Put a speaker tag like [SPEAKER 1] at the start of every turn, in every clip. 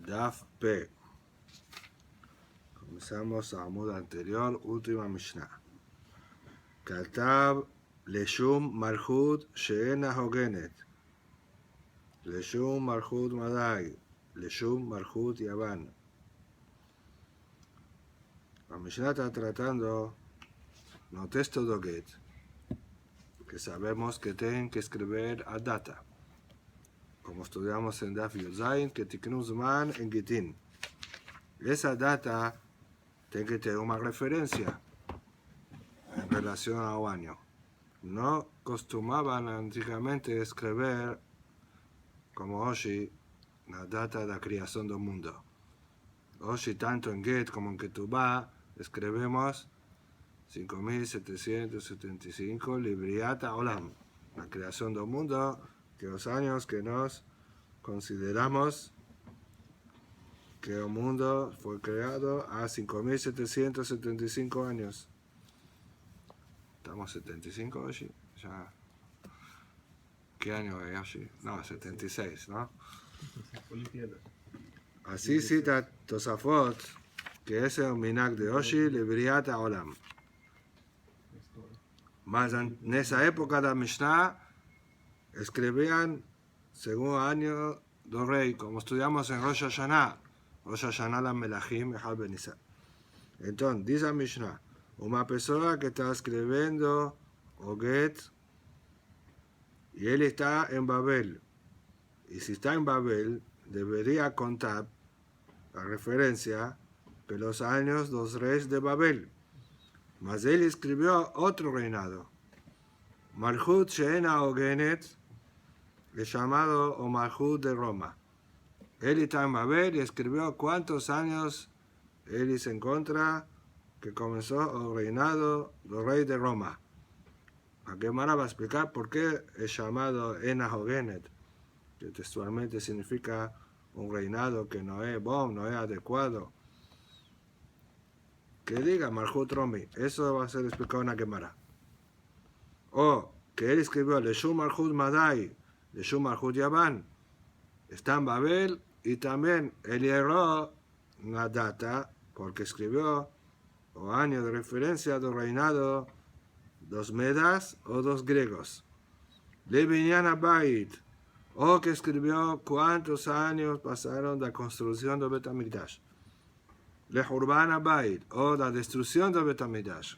[SPEAKER 1] Daf P. Comenzamos a Amud anterior, última Mishnah. Katab Leshum Marhut Sheena Hogenet. Leshum Marhut Madai. Leshum Marhut Yavan. La Mishnah está tratando no texto do get, que sabemos que tienen que escribir a data, como estudiamos en Daf Yozain, que tiknu zman en Gitin. Esa data tiene que tener una referencia en relación al año. No acostumaban antiguamente escribir como hoy la data de la creación del mundo. Hoy tanto en Get como en Ketubá escribimos 5775 Libriata Olam, la creación del mundo, que los años que nos consideramos que el mundo fue creado a 5775 años. Estamos 75 hoy, ya. ¿Qué año es hoy? No, 76, ¿no? Así cita Tosafot, que es el Minag de Oshi, Libriat Olam. Mas en esa época de la Mishnah escribían según el año del rey, como estudiamos en Rosh Hashanah la Melachim, Echal Benisa. Entonces, dice la Mishnah, una persona que está escribiendo o get, y él está en Babel, y si está en Babel, debería contar la referencia de los años de los reyes de Babel. Mas él escribió otro reinado. Malhut Sheena Ogenet, es llamado o Malhut de Roma. Él está en Babel y escribió cuántos años él se encuentra que comenzó el reinado del rey de Roma. La Gemara va a explicar por qué es llamado Ena Ogenet, que textualmente significa un reinado que no es bueno, no es adecuado. Que diga Malhut Romi, eso va a ser explicado en la Gemara. O que él escribió Leshum Malhut Madai, Leshum Malhut Yavan, está en Babel y también él erró una data porque escribió o año de referencia del reinado dos medas o dos griegos. Le Binyan Abayit, o que escribió cuántos años pasaron de la construcción del Bet HaMikdash. Le Hurban Abayit, o la destrucción del Bet HaMikdash.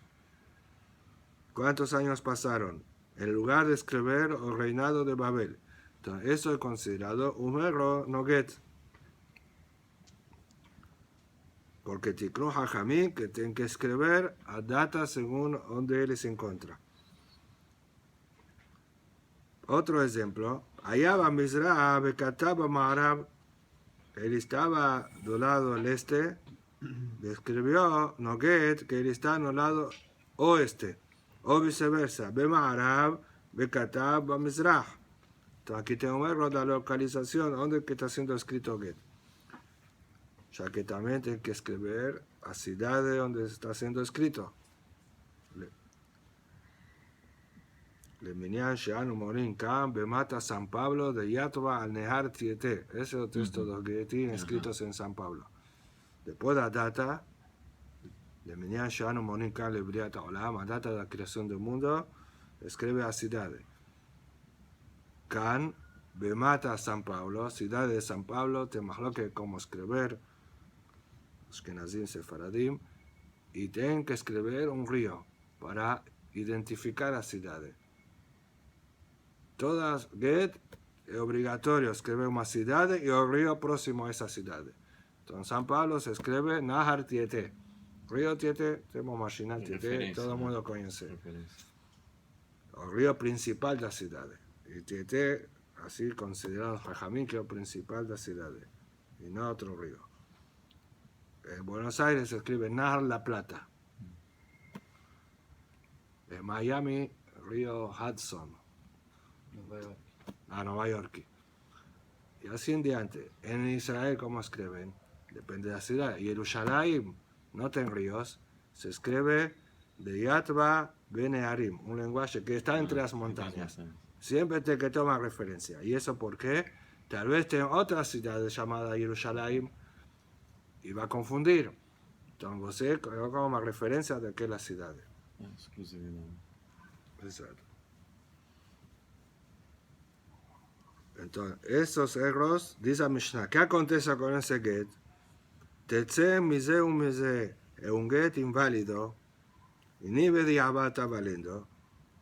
[SPEAKER 1] ¿Cuántos años pasaron? En lugar de escribir el reinado de Babel. Entonces, eso es considerado un error no get. Porque Tiknu Hajamim, que tienen que escribir a data según donde él se encuentra. Otro ejemplo, allá va Mizra'a Bekataba Ma'arab, él estaba del lado del este, escribió no get, que él está en el lado oeste, o viceversa, Bema'arab Bekatab Mizrah. Entonces aquí tengo un error de la localización, donde está siendo escrito get. Ya que también tiene que escribir a ciudades donde está siendo escrito. Le Minyan Sheanu Morin Kam Bemata San Pablo de Yatva al Nehar Tiete. Ese es el texto de los Getin escritos en San Pablo. Después de la data, Le Minyan Sheanu Morin Kam Libriata Olam, la data de la creación del mundo, escribe a ciudades. Kan Bemata San Pablo, ciudad de San Pablo, te imagino que como escribir Ashkenazim Sefaradim, y tienen que escribir un río para identificar las ciudades. Todas get es obligatorio escribir una ciudad y el río próximo a esa ciudad. Entonces en San Pablo se escribe Nahar Tiete. Río Tiete, tenemos máquina Tiete, todo el mundo conoce. El río principal de las ciudades. Y Tiete, así considerado Jajamín, que es el principal de las ciudades. Y no otro río. En Buenos Aires se escribe Nahar La Plata. En Miami, río Hudson. Nueva York. Y así en diante. En Israel, ¿cómo escriben? Depende de la ciudad. Y Jerusalén no tiene ríos. Se escribe de Yatva Benearim, un lenguaje que está entre las montañas. Siempre tiene que tomar referencia. ¿Y eso por qué? Tal vez tiene otra ciudad llamada Jerusalén, y va a confundir. Entonces, como una referencia de que las ciudades. Exacto. Entonces, esos errores, dice Mishnah, ¿qué acontece con ese get? Tetse mise un mise, es un get inválido, y ni bediabá está valiendo.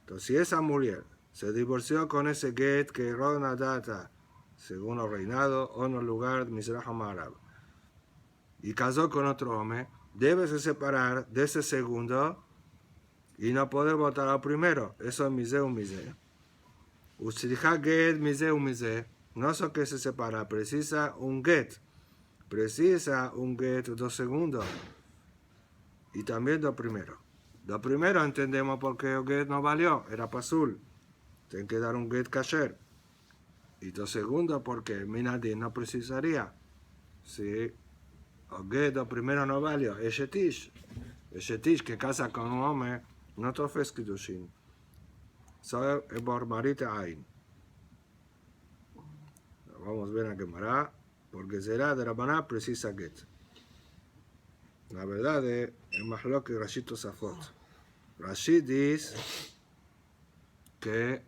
[SPEAKER 1] Entonces, si esa mujer se divorció con ese get que erró una data, según el reinado, o en el lugar de Mizrach Marab, y casó con otro hombre, debe se separar de ese segundo y no poder votar al primero. Eso es mise un mise. Ushriha get mise un mise. No solo que se separa, precisa un get. Precisa un get dos segundos. Y también dos primero. Dos primero entendemos por qué el get no valió. Era pasul. Tienen que dar un get kasher. Y dos segundos porque Minadin no precisaría. Si el get dos primero no valió. Eshetish. Eshetish que casa con un hombre no tofes kiddushin. Soy el barbarita ain. Vamos a ver a Gemara, porque será de Rabaná precisa get. La verdad es más lo que Rashi Tosafot. Rashi dice que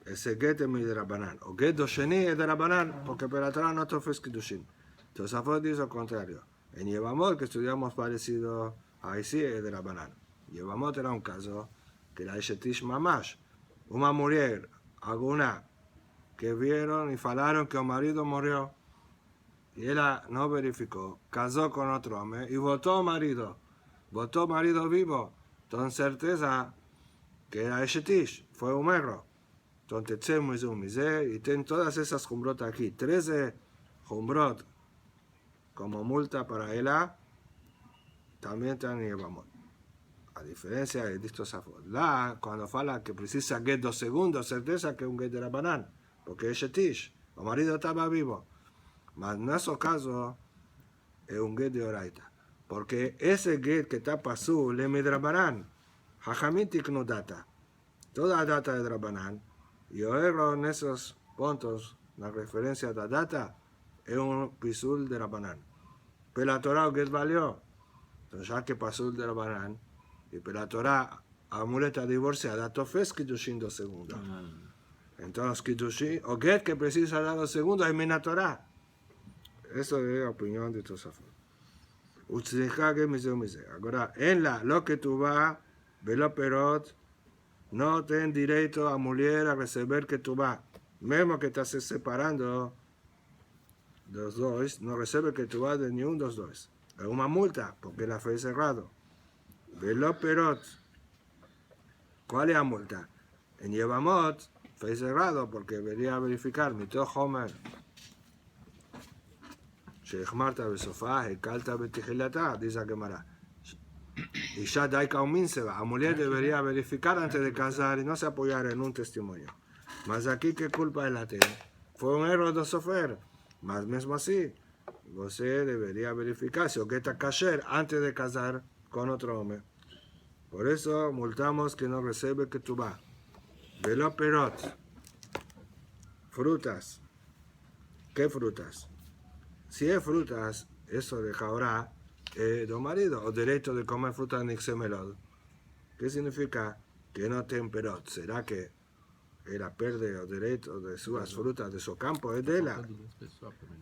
[SPEAKER 1] ese get es de Rabanán. O get dosheni es de Rabanán, porque para atrás no tofes kiddushin. Tosafot dice lo contrario. En Yevamot, que estudiamos parecido a Isi, es de Rabanán. Yevamot era un caso que era Eshetish Mamash. Una mujer, alguna, que vieron y falaron que el marido murió y ella no verificó, casó con otro hombre y votó marido vivo, con certeza que era Eshetish, fue un error. Entonces, y ten todas esas jumbrot aquí, 13 jumbrot como multa para ella, también te llevamos. A diferencia de estos afos. Cuando fala que precisa get 2 segundos, certeza que es un get de la banana. Porque es Shetish, el marido estaba vivo. Mas en esos casos es un get de Oraita. Porque ese get que está pasú, le midrabanan, hajamitik no data. Toda data de drabanan. Y oírlo en esos puntos, la referencia a la data, es un pisul de drabanan. Pero la Torah get valió. Entonces ya que pasó de drabanan, y pero la Torah, amuleta divorciada, tofes kiddushin 2 segundos. Entonces, Kiddushin, o get que precisa dar 2 segundos, es Mena Torah. Eso es la opinión de Tosafot. Ahora, en lo que tú vas, velo perot, no ten derecho a mujer a recibir que tú vas. Mismo que estás separando los dos, no recibe que tú vas de ni un dos dos. Es una multa, porque la fue cerrado. Velo perot. ¿Cuál es la multa? En Yevamot, fue cerrado porque debería verificar mi todo Homer. שהחמרת בסופה, הקלת בתחילתה, dice Gemara. Y ya daika un minseba, a mujer debería verificar antes de casar y no se apoyar en un testimonio. Mas aquí, ¿qué culpa es la tiene? Fue un error de sofer. Mas mismo así, usted debería verificar si o que está kasher antes de casar con otro hombre. Por eso multamos que no recibe que tú vas. Velo perot. Frutas. ¿Qué frutas? Si es frutas, eso de ahora do marido, o derecho de comer frutas en Ixemelod. ¿Qué significa? Que no ten perot. ¿Será que ella pierde el derecho de sus frutas de su campo? Es de ella.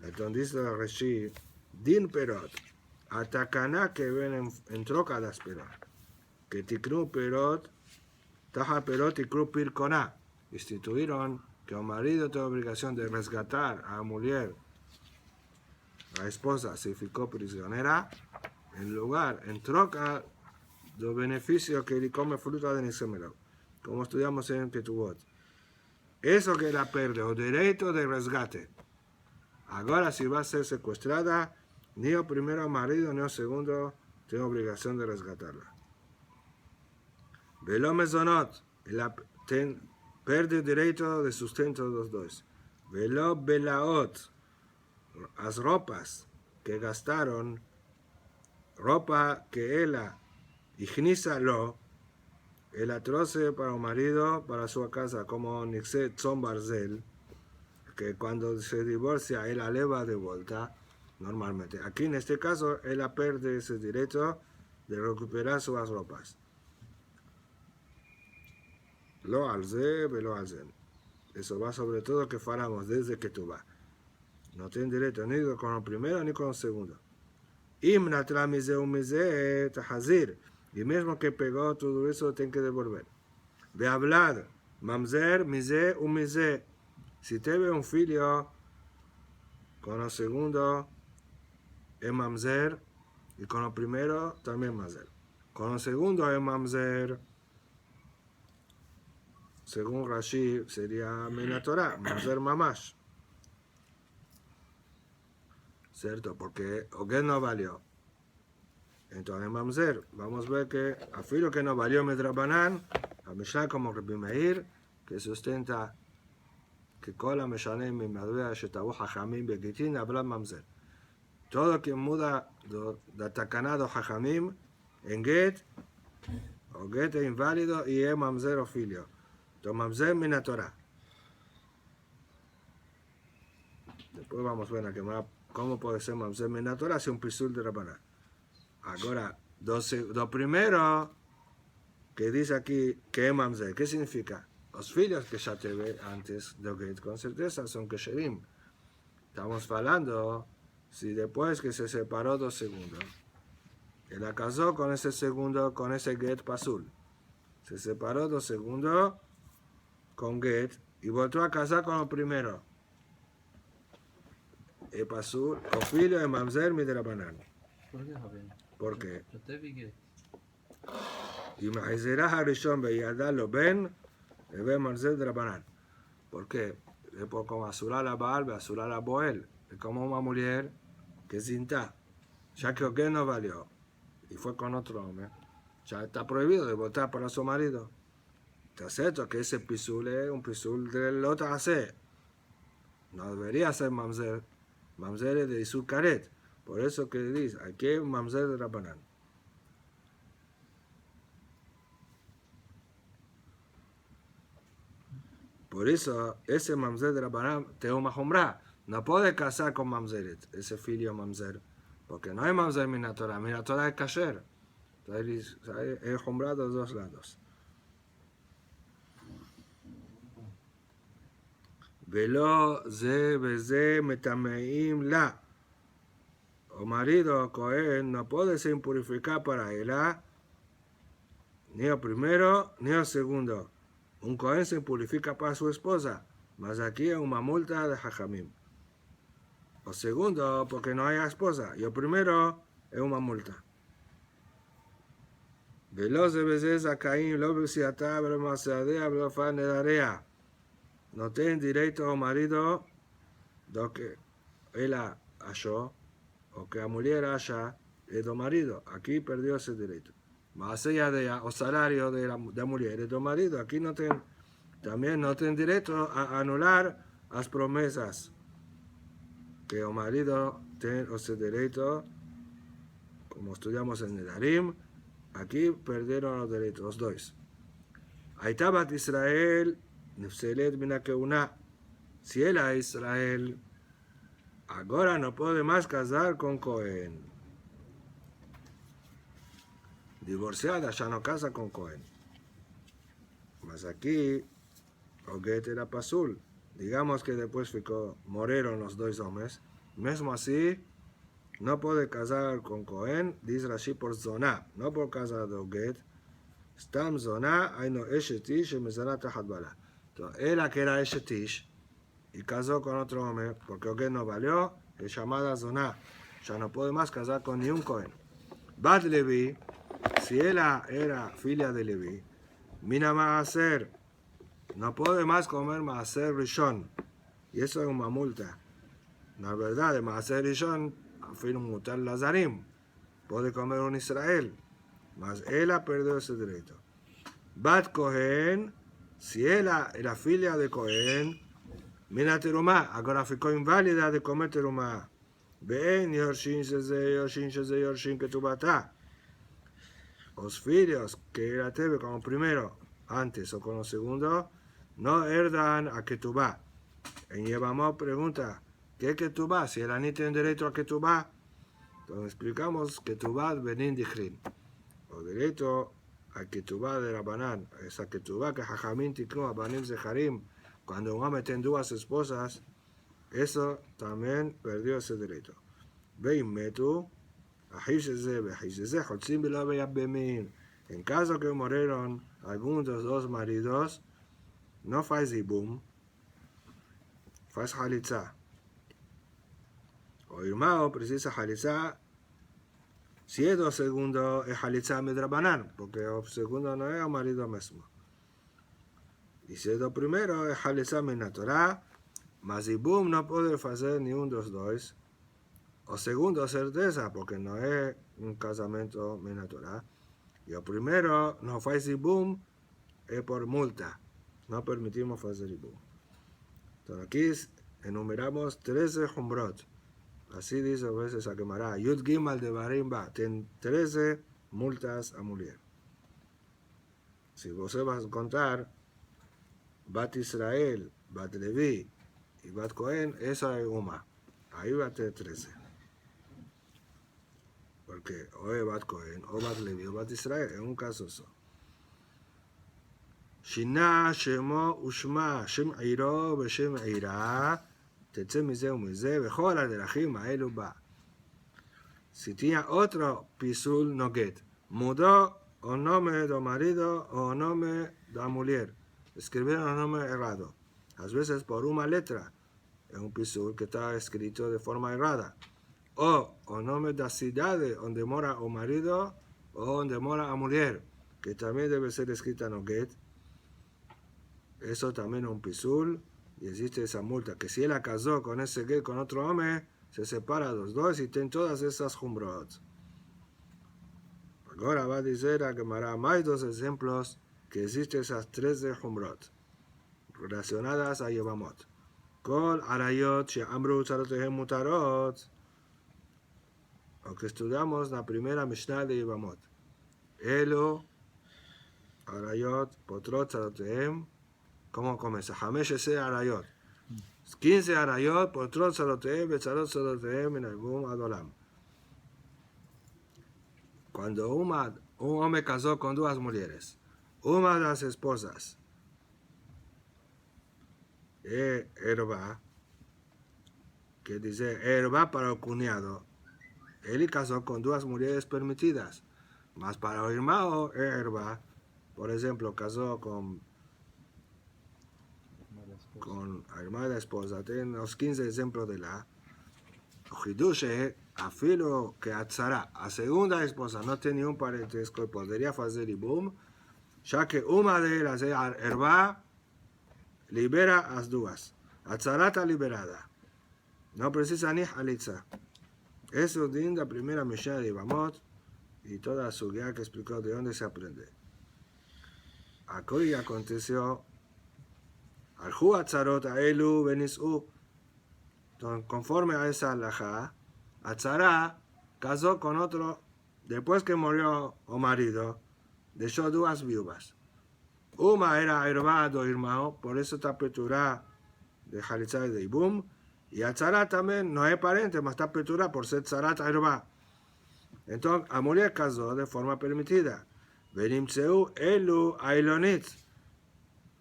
[SPEAKER 1] Entonces dice la Reshi, din perot. Atacana que ven en troca las perot. Que tiknu perot, taja perot y kru pirkoná. Instituyeron que el marido tiene obligación de resgatar a la mujer. La esposa se ficó prisionera en lugar, en troca del beneficio que le come fruta de Nisemelo, como estudiamos en Ketubot. Eso que la pierde, el derecho de resgate. Ahora, si va a ser secuestrada, ni el primero marido ni el segundo tiene obligación de resgatarla. Velo mezonot, pierde el derecho de sustento de los dos. Velo belaot. Las ropas que gastaron, ropa que ella igniza lo, el atroce para el marido, para su casa, como Nixet Tzon Barzel, que cuando se divorcia, él la lleva de vuelta, normalmente. Aquí en este caso, ella pierde ese derecho de recuperar sus ropas. Lo alze, velo alzen. Eso va sobre todo que falamos desde que tú vas. No tiene derecho ni con el primero ni con el segundo. Imnatra mise tahazir. Y mismo que pegó todo eso, tiene que devolver. De hablar, mamzer, mise, mise. Si te ve un filio con el segundo, es mamzer. Y con el primero, también mamzer. Con el segundo es mamzer. Según Rashi, sería Minatorah, mamzer mamash. ¿Cierto? Porque Oged no valió. Entonces, mamzer, vamos a ver que, a filo que no valió Medrabanan, a Mishnah como Rabbi Meir, que sustenta que Kola Meshanem y Madrea Shetabu Hachamim Begitin habla mamzer. Todo que muda de Takanado Hachamim en Get, o Get es inválido y es mamzer o filio. Entonces, mamzer Minatorah. Después vamos a ver a quemar cómo puede ser mamzer Minatorah si un pisul de Rabanán. Ahora, lo primero que dice aquí que es mamzer, ¿qué significa? Los filhos que ya te ve antes de Get, con certeza son kesherim. Estamos hablando si después que se separó 2 segundos, él la casó con ese segundo, con ese Get pasul. Se separó 2 segundos con Get y volvió a casar con el primero. El pasul, o filho de mamzer mi de Rabanán.
[SPEAKER 2] ¿Por qué, Javier?
[SPEAKER 1] ¿Por qué?
[SPEAKER 2] Yo te vi que...
[SPEAKER 1] Y Mahizerah Harishon Beyadalo Ben, Ebe Mamzer de Rabanán. ¿Por qué? Es por como Asurá la Baal, Asurá la Boel. Es como una mujer que zinta. Ya que Oged no valió y fue con otro hombre, ya está prohibido de votar para su marido. Te acepto que ese pisul es un pisul del otro hace. No debería ser mamzer. Mamzer es de Isur Karet. Por eso que dice, aquí es mamzer de Rabanán. Por eso, ese mamzer de Rabanán, Teuma Humra, no puede casar con mamzeret, ese filio mamzer. Porque no hay mamzer Minatorah. Minatorah es kasher. Entonces, es Humra de los dos lados. Velo ze veze metameim la. O marido Cohen no puede ser impurificado para ella, ni el primero ni el segundo. Un Cohen se impurifica para su esposa, mas aquí es una multa de Jajamim. O segundo, porque no hay esposa. Y el primero es una multa. Velo ze veze zakaim lo besiata velo masadea velo fanedarea. No tiene derecho al marido de que él halló o que la mujer haya es del marido. Aquí perdió ese derecho. Más allá de o salario de la mujer es del marido. Aquí no también no tiene derecho a anular las promesas que el marido tiene ese derecho. Como estudiamos en el Nedarim, aquí perdieron los derechos, los dos. Aitabat Israel Nefselet mina keuna. Si él a Israel ahora no puede más casar con Cohen. Divorciada ya no casa con Cohen. Mas aquí Oged era pasul. Digamos que después murieron los dos hombres. Mesmo así, no puede casar con Cohen, dice Rashi por zoná, no por casa de Oged. Stam zoná, hay no eshetish, mezana tahat bala. Entonces, él que era eshetish y casó con otro hombre, porque Oged no valió, es llamada zoná. Ya no puede más casar con ni un Cohen. Bat Levi, si ella era filia de Levi, mina maaser, no puede más comer maaser rishon. Y eso es una multa. La verdad, de maaser rishon, afirma mutar lazarim. Puede comer un Israel. Mas ella perdió ese derecho. Bat Cohen, si ella era filia de Cohen, mina terumá, ahora ficó inválida de comer terumá. Ven, yorshin sheze yorshin que tu batá. Los filhos que era teve como primero, antes o como segundo, no herdan a Ketubá. En Yevamot pregunta, ¿Qué es ketubá? Si el aní tiene derecho a ketubá, entonces explicamos ketubá benin dichrin, o derecho a ketubá de Rabanán, esa ketubá que Jajamín tiknu a banim zeharim, cuando un hombre tiene dos esposas, eso también perdió ese derecho. Veim metu, en caso que murieron algunos de los dos maridos, no faz ibum, faz halitza. O hermano precisa halitza. Si es 2 segundos, es halitza midrabanan, porque el segundo no es el marido mismo. Y si es lo primero, es halitza minatorá, mas ibum no puede hacer ni un dos dos. O segundo, certeza, porque no es un casamiento minatorá. Y el primero, no faz ibum, es por multa. No permitimos hacer ibum. Entonces aquí enumeramos 13 humbrot. Así dice a veces a Gemara. Yud Gimal de Barimba. Tiene 13 multas a mujer. Si vos vas a contar Bat Israel, Bat Levi y Bat Cohen, esa es una. Ahí va a tener 13. Porque o es Bat Cohen, o Bat Levi, o Bat Israel. Es un caso eso. Shina, Shemo, Ushma, Shem Eiro, Beshem Eira. תצא מזה ומזה, וכל הדרכים האלו בה. Si tenía otro pisul noguet, mudó el nombre del marido o el nombre de la mujer. Escribieron el nombre errado. A veces por una letra, es un pisul que está escrito de forma errada. O el nombre de la ciudad donde mora el marido o donde mora la mujer, que también debe ser escrita noguet. Eso también es un pisul. Y existe esa multa, que si él la casó con ese gay, con otro hombre, se separa los dos y tienen todas esas humbrot. Ahora va a decir a Gemara, más 2 ejemplos que existen esas 13 humbrot relacionadas a Yevamot. Kol arayot she'amru tzarotehem mutarot. Lo que estudiamos en la primera Mishnah de Yevamot. Elo arayot potrot tzarotehem. ¿Cómo comienza? Hameshese arayot. 15 arayot, potrot tzarotehem, betzarot tzarotehem, en algún adolam. Cuando un hombre casó con 2 mujeres, una de las esposas es herba, que dice herba para el cuñado. Él casó con 2 mujeres permitidas, mas para el hermano es herba. Por ejemplo, casó con la hermana de la esposa. Tienen los 15 ejemplos de la Hidush, afilo que atzara, a segunda esposa no tenía un parentesco y podría hacer ibum, ya que una de ellas es herba, libera a las 2. Atzara está liberada. No precisa ni halitza. Eso es la primera Mishnah de Yevamot y toda su guía que explicó de dónde se aprende. Aquí aconteció Alhu atzarot a elu benis'u. Conforme a esa halajá, Atzara casó con otro, después que murió el marido, dejó 2 viudas. Una era herba do hermano, por eso está apertura de Halitza y de Ibum, y Atzara también no es parente, mas está apertura por ser Tzarat herba. Entonces, a mujer casó de forma permitida. Benimtseu elu ailonit.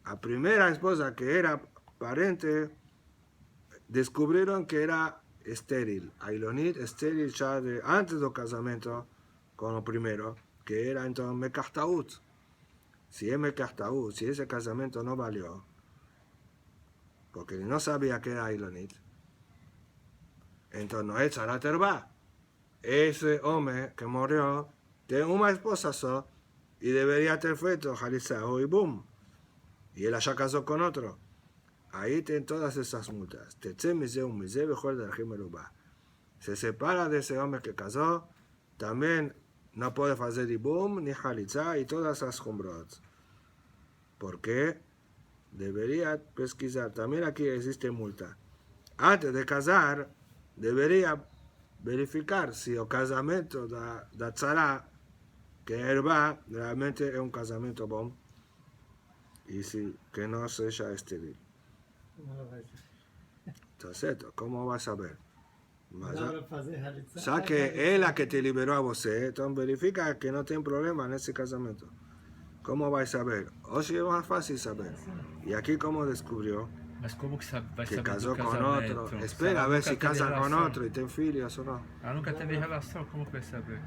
[SPEAKER 1] La primera esposa que era parente, descubrieron que era estéril. Ailonit, estéril ya de antes del casamiento con el primero, que era entonces Mekahtaut. Si es Mekahtaut, si ese casamiento no valió, porque no sabía que era Ailonit, entonces no es Tzarat herba. Ese hombre que murió tiene una esposa solo y debería tener feito Halitza o Ibum. Y él ya casó con otro. Ahí tienen todas esas multas. Se separa de ese hombre que casó, también no puede hacer ibum ni halitza y todas esas humbrot. ¿Por qué? Debería pesquisar. También aquí existe multa. Antes de casar, debería verificar si el casamiento de tzara, que herba, realmente es un casamiento bom y si que no sea estéril. Está certo, ¿cómo vas a saber? Mas,
[SPEAKER 2] Dá para fazer halitza.
[SPEAKER 1] ya que es la que te liberó a vos, entonces verifica que no tiene problema en ese casamiento. ¿Cómo vais a saber? O si es más fácil saber. Y aquí, ¿cómo descubrió?
[SPEAKER 3] Mas como que vai
[SPEAKER 1] Que
[SPEAKER 3] saber do
[SPEAKER 1] casó con
[SPEAKER 3] casamento?
[SPEAKER 1] otro.
[SPEAKER 3] Se
[SPEAKER 1] Espera
[SPEAKER 3] ela
[SPEAKER 1] a ver
[SPEAKER 3] nunca
[SPEAKER 1] si
[SPEAKER 3] teve
[SPEAKER 1] casa con
[SPEAKER 3] relação.
[SPEAKER 1] otro y tiene filhos o no.
[SPEAKER 3] Ela nunca teve relação, como que vai saber?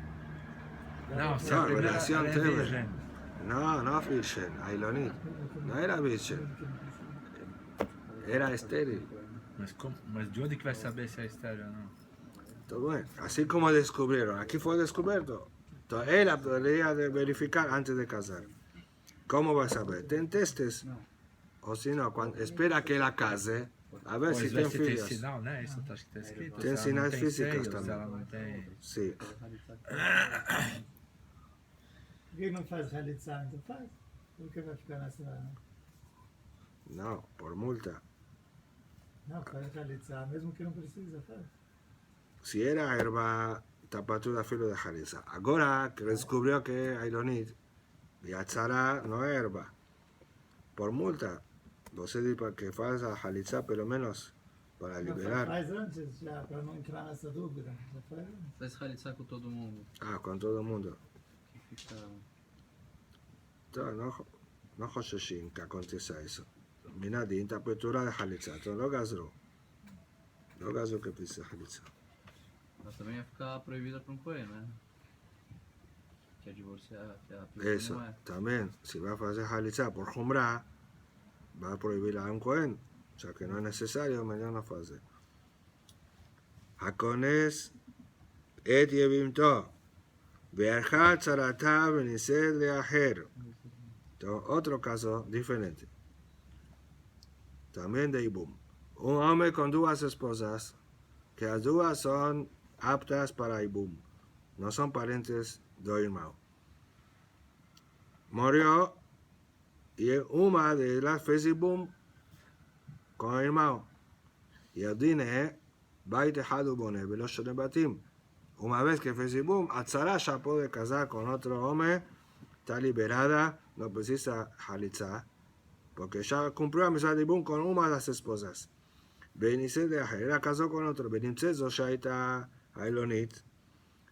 [SPEAKER 2] Dá
[SPEAKER 3] Não,
[SPEAKER 2] pra
[SPEAKER 3] se
[SPEAKER 2] fazer-
[SPEAKER 3] a
[SPEAKER 1] No,
[SPEAKER 3] primeira
[SPEAKER 1] relación
[SPEAKER 3] ela é
[SPEAKER 1] teve.
[SPEAKER 3] virgem.
[SPEAKER 1] No, no virgen, Ailonit. No era virgen, era estéril.
[SPEAKER 3] Mas de onde que vai saber se é estéreo ou não?
[SPEAKER 1] Todo bien. Así como descubrieron. Aquí fue descubierto. Entonces, él podría verificar antes de casar. ¿Cómo vas a saber? Ten testes. O si no, espera que la case. A ver si
[SPEAKER 3] Pois vai
[SPEAKER 1] tiene
[SPEAKER 3] se tem
[SPEAKER 1] filhos.
[SPEAKER 3] sinal, né? Isso tá escrito.
[SPEAKER 1] Tem
[SPEAKER 3] Se ela não
[SPEAKER 1] sinais
[SPEAKER 3] tem
[SPEAKER 1] físicos
[SPEAKER 3] seios,
[SPEAKER 1] também.
[SPEAKER 3] se ela não tem...
[SPEAKER 1] Sí.
[SPEAKER 2] Por que não faz halitza? Então faz. Por que vai ficar nessa...
[SPEAKER 1] No, por multa.
[SPEAKER 2] Não, faz halitza, mesmo que não precisa, faz.
[SPEAKER 1] Si era herba, tapatura filo de jaliza. Ahora que descubrió que Ailonit y Atzara no es herba. Por multa. Vos dice para que faça jaliza pelo menos para
[SPEAKER 2] Não,
[SPEAKER 1] liberar.
[SPEAKER 2] faz antes já, para não entrar nessa dúvida. Já faz antes.
[SPEAKER 4] Faz halitza com todo mundo.
[SPEAKER 1] Ah, con todo el mundo.
[SPEAKER 4] Que fica.
[SPEAKER 1] No חוששים que aconteça isso. מן הדין, tapatura de jaliza. Então לא גזרו. לא גזרו que precisa jaliza.
[SPEAKER 4] Mas também ia ficar proibida para um coelho, né? Que é divorciar, que a pessoa
[SPEAKER 1] Eso,
[SPEAKER 4] não é.
[SPEAKER 1] también, si va a hacer jaliza por jumra, va a prohibir a un cohen. O sea que no es necesario, mejor no hacer. הכונס את יבימתו, וערכה צרתה ונישאת לאחר. Otro caso diferente. También de Ibum. Un hombre con dos esposas, que las dos son aptas para Ibum. No son parientes de hermano. Murió y una de las fez Ibum con el hermano. Y el dine bait אחד ובונה ולא שונה בתים. Una vez que fez Ibum, Atzara ya puede casar con otro hombre, está liberada, no precisa halitza, porque ya cumplió la misa de Ibum con una de las esposas. Benice de Ajera casó con otro, Benice Zoshaita Ailonit.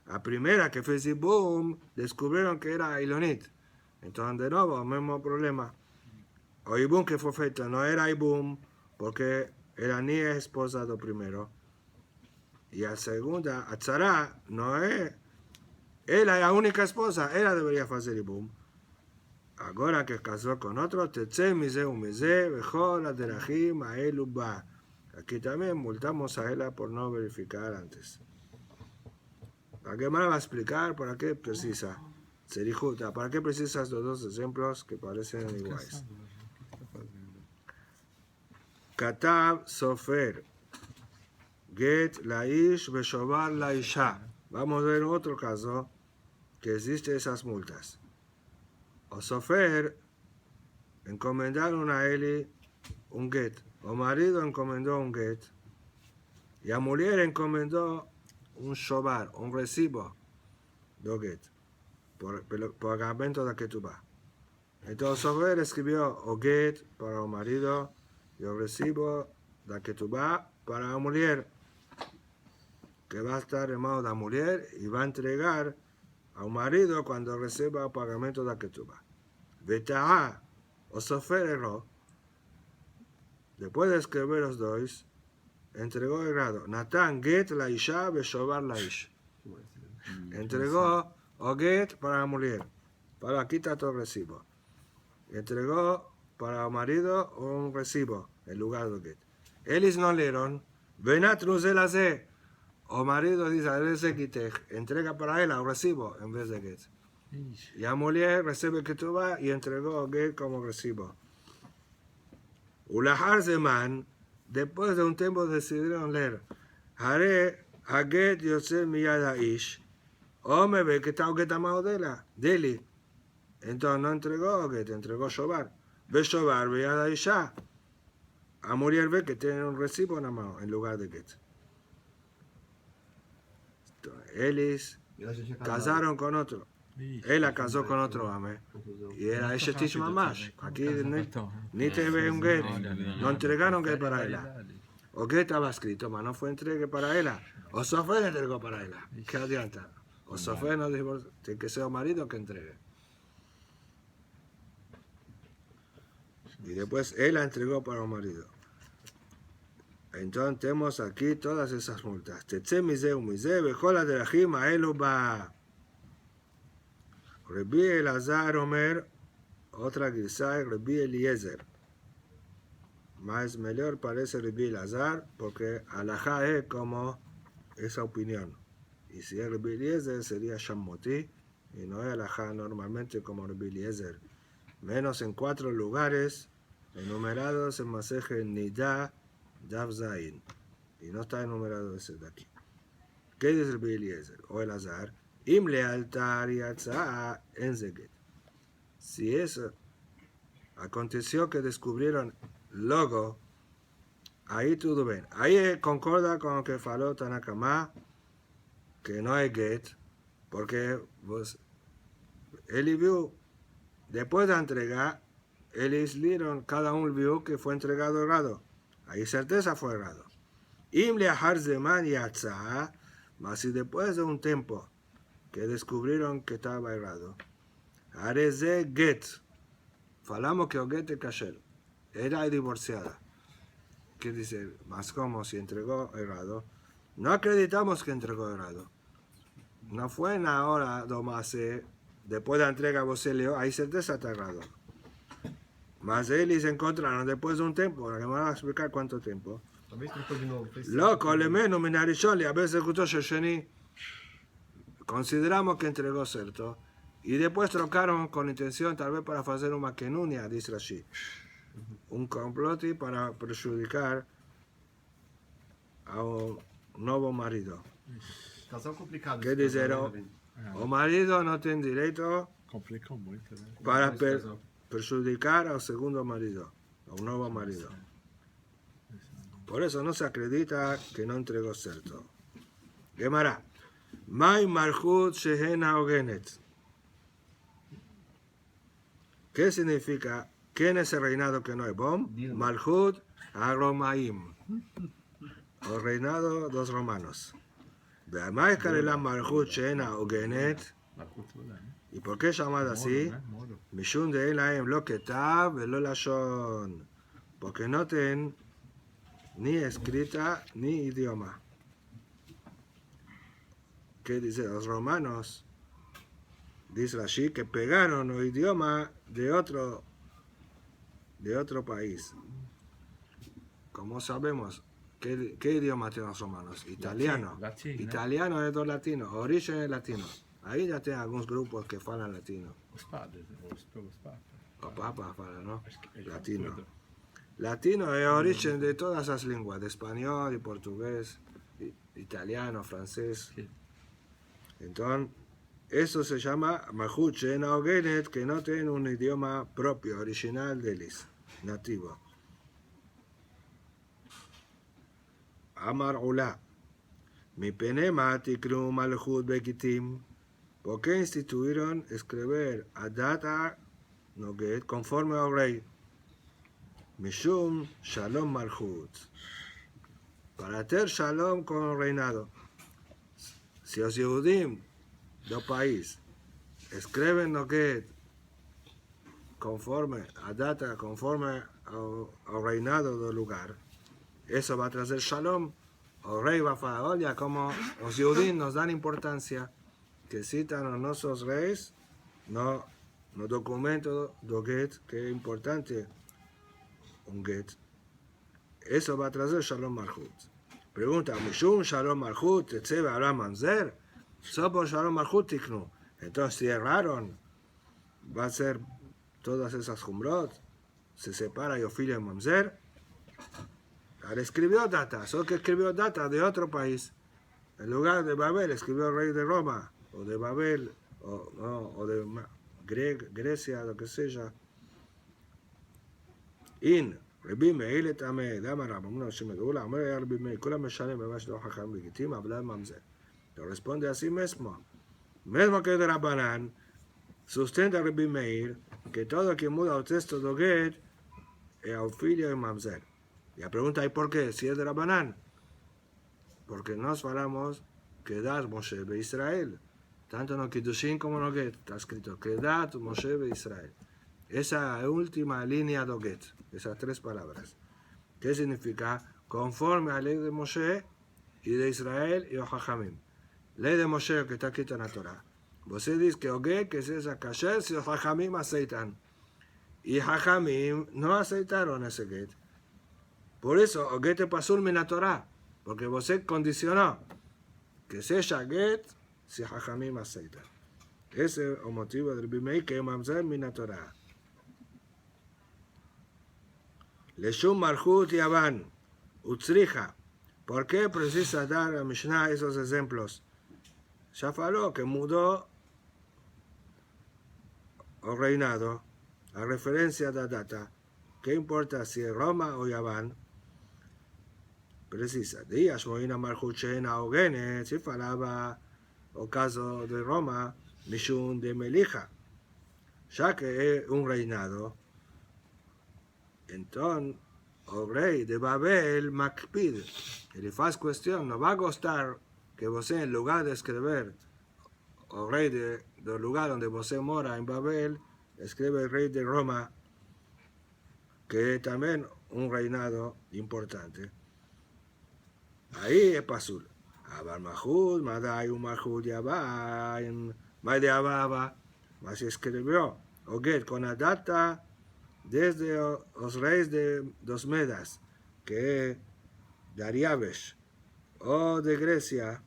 [SPEAKER 1] La primera que fez Ibum, descubrieron que era Ailonit. Entonces, de nuevo, el mismo problema. O Ibum que fue feito no era Ibum, porque era ni esposa do primero. Y la segunda, Atzara, no es. Ella es la única esposa, ella debería hacer Ibum. Ahora que casó con otro, Tetze Mize Umize, Bejol Aderahim Aelu Ba. Aquí también multamos a ella por no verificar antes. ¿Para qué me va a explicar? ¿Para qué precisa? Serijuta, ¿para qué precisas los dos ejemplos que parecen iguales? Katav Sofer. Get Laish Beshobar Laisha. Vamos a ver otro caso que existe esas multas. O Sofer encomendaron a Eli un get. O marido encomendó un get. Y a mujer encomendó un shobar, un recibo de get. Por pagamento de ketubá. Entonces Sofer escribió o get para el marido y el recibo de ketubá para la mujer, que va a estar en manos de la mujer y va a entregar a un marido cuando reciba el pagamento de ketubá. Vetaá o Sofer erró. Después de escribir los dos, entregó el grado. Natán get la isha beshobar la ish. Entregó o get para la mujer, para quitar todo el recibo. Entregó para el marido un recibo en lugar de get. Ellos no leyeron. Venatru zelazé. O marido dice, entrega para él un recibo en vez de get. Y la mujer recibe ketubá y entregó get como recibo. Ulahar Zeman, después de un tiempo decidieron leer, Hare Haget Yosef Miyad Ish. O me ve que está o get amado de la, Deli. Entonces no entregó get, entregó Shobar. Ve Shobar, Miyad Isha. A mujer ve que tiene un recibo en la mano en lugar de get. Ellos casaron con otro. Ella casó con otro hombre. Y era ese Tishma más. Aquí ni te ve un get. No entregaron get para ella. O que estaba escrito, mas no fue entregue para ella. O Sofé le entregó para ella. ¿Qué adianta? O Sofé no divorció, tiene que ser el marido que entregue. Y después él la entregó para el marido. Entonces tenemos aquí todas esas multas. Tetze mize umize, bejola de la jima, eluba. Rabbi Elazar Omer, otra guisa, Rabbi Eliezer. Más mejor parece Rabbi Elazar, porque alajá es como esa opinión. Y si es Rabbi Eliezer sería Shammoti, y no es alajá normalmente como Rabbi Eliezer. Menos en 4 lugares enumerados en Maseje Nidá, Dav Zain. Y no está enumerado ese de aquí. ¿Qué dice Rabbi Eliezer o Elazar? Im lealtar yatza en zeget. Si eso aconteció que descubrieron luego, ahí todo bien. Ahí concorda con lo que faló Tanakama, que no hay get, porque él vio, después de entregar, ellos vieron, cada uno vio que fue entregado errado. Ahí certeza fue errado. Im leahar zeman yatza, mas si después de un tiempo que descubrieron que estaba errado. Areze get. Falamos que o get es kasher. Era divorciada. ¿Qué dice? Más como si entregó errado. No acreditamos que entregó errado. No fue en la hora domase, después de la entrega vos leo, hay certeza está errado. Mas ellos se encontraron después de un tiempo, ahora que me van a explicar cuánto tiempo. Loco, le menos minarisholi, a veces escuchó Shesheni. Consideramos que entregó cierto y después trocaron con intención tal vez para hacer una maquenunia, dice Rashi, un complot para perjudicar a un nuevo marido.
[SPEAKER 5] Casal complicado.
[SPEAKER 1] ¿Qué dizer? O marido no tiene derecho
[SPEAKER 3] Complicou muito, né?
[SPEAKER 1] para perjudicar al segundo marido, a un nuevo marido. Por eso no se acredita que no entregó cierto. Gemara. Mai Malchut Shehena Ogenet. ¿Qué significa? ¿Quién es el reinado que no es bom? Malchut Aromaim. El reinado de los romanos. Mai Karela Malchut Shehena Ogenet. ¿Y por qué llamada así? Mishun de Elaim lo que está, velo lashon. Porque no tienen ni escrita ni idioma. ¿Qué dice? Los romanos, dice Rashi, que pegaron el idioma de otro país. ¿Cómo sabemos? ¿Qué idioma tienen los romanos? Italiano.
[SPEAKER 3] Latín, ¿no?
[SPEAKER 1] Italiano es dos latino, origen es latino. Ahí ya tienen algunos grupos que hablan latino.
[SPEAKER 3] Os padres, os papas.
[SPEAKER 1] O papas hablan, ¿no?
[SPEAKER 3] Acho que
[SPEAKER 1] Latino. Latino es origen de todas esas lenguas, de español y portugués, italiano, francés.
[SPEAKER 3] Sí.
[SPEAKER 1] Entonces, eso se llama Malchut Shehena Ogenet, que no tiene un idioma propio, original de ellos, nativo. Amar Ula. Mi penema tikru Malchut Bekitim. ¿Por qué instituyeron escribir Adata Noget conforme al rey? Mishum Shalom Malchut. Para tener Shalom con el reinado. Si los Yehudim del país escriben Noget conforme a data, conforme al reinado del lugar, eso va a traer Shalom. El rey va a decir, oye, como los Yehudim nos dan importancia, que citan a nuestros reyes, no documento do get, que es importante un get. Eso va a traer Shalom Malchut. Pregunta, Mishum Shalom Malchut, Tetzebe Aram Mamzer, solo por Shalom Malchut tiknu. Entonces, si erraron, va a ser todas esas jumbrot, se separa Yofilia y Mamzer. Ahora escribió data, solo que escribió data de otro país. En lugar de Babel, escribió el rey de Roma, o de Babel, o de Grecia, lo que sea. In רבי מאיר לטעמי, דאמר רבנו שמגאולה, אומר היה רבי מאיר, כולם משלם במה שלא חכם לגיטימי, אבל למה ממזר? Lo responde así mismo. Mismo que de Rabbanán, sustenta Rabbi Meir que todo que muda el texto de Get es auxilio y mamzer. Y la pregunta, ¿y por qué? Si es de Rabanán. Porque nos hablamos que das Moshe be Israel. Tanto en el Kiddushin como en el Get está escrito que dat Moshe be Israel. Esa última línea de Get, esas 3 palabras. ¿Qué significa? Conforme a la ley de Moshe y de Israel y Ojajamim. Ley de Moshe que está escrita en la Torah. Vos dice que Oget, que es esa kasher, si Ojajamim aceitan. Y Jajamim no aceitaron ese Get. Por eso, Oget es pasul min la Torah. Porque vos condicionó que sea Get si Jajamim aceitan. Ese es el motivo del Bimei que es mamzer min la Torah. Leshum Malchut Yavan, Utzriha. ¿Por qué precisa dar a Mishnah esos ejemplos? Ya faló que mudó el reinado, a referencia de la data. ¿Qué importa si es Roma o Yavan? Precisa. Díaz Moina Malchut Sheena Ogene, si falaba el caso de Roma, Mishun de Melija. Ya que es un reinado, entonces el rey de Babel, Makpid, y le hace cuestión, no va a costar que vos en lugar de escribir el rey del lugar donde vos mora en Babel, escribe el rey de Roma, que es también un reinado importante. Ahí es pasul. Abar Mahud, Madai un Mahud Yabaim, Made Ababa, más escribió, Oget con la data desde los reyes de los Medas, que es Dariabesh, o de Grecia,